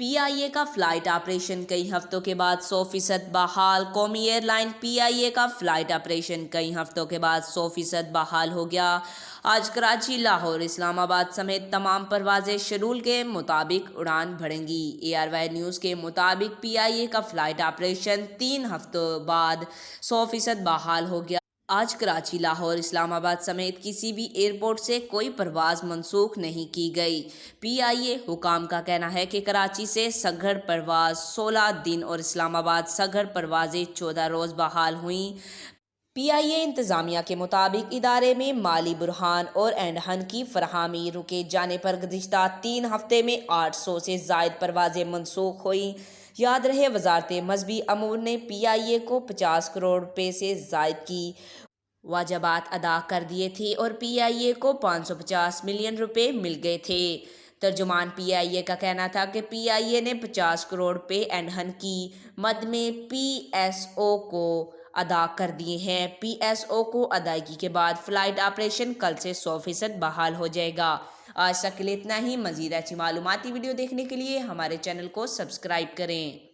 PIA का flight operation कई हफ्तों के बाद 100% बहाल। कौमी एयरलाइन PIA का फ्लाइट ऑपरेशन कई हफ्तों के बाद 100% बहाल हो गया। आज कराची, लाहौर, इस्लामाबाद समेत तमाम परवाजें शेड्यूल के मुताबिक उड़ान भरेंगी। ARY न्यूज़ के मुताबिक PIA का फ्लाइट ऑपरेशन 3 हफ्तों बाद 100% बहाल हो गया। आज कराची, लाहौर, इस्लामाबाद समेत किसी भी एयरपोर्ट से कोई परवाज़ मनसूख नहीं की गई। PIA हुकाम का कहना है कि कराची से सघड़ परवाज़ 16 दिन और इस्लामाबाद सघड़ परवाज़ें 14 रोज़ बहाल हुईं। PIA इंतज़ामिया के मुताबिक इदारे में माली बुरहान और ईंधन की फराहमी रुके जाने पर गुज़िश्ता 3 हफ्ते में 800 से ज़ायद परवाज़ें मनसूख हुईं। याद रहे, वज़ारत मज़हबी अमूर ने PIA को 50 करोड़ रुपए से ज़ायद की वाजबात अदा कर दिए थे और PIA को 550 मिलियन रुपए मिल गए थे। तर्जुमान PIA का कहना था कि PIA ने 50 करोड़ रुपए ईंधन की मद में PSO को अदा कर दिए हैं। PSO को अदायगी के बाद फ्लाइट ऑपरेशन कल से 100% बहाल हो जाएगा। आज तक के लिए इतना ही। मज़ीद अच्छी मालूमाती वीडियो देखने के लिए हमारे चैनल को सब्सक्राइब करें।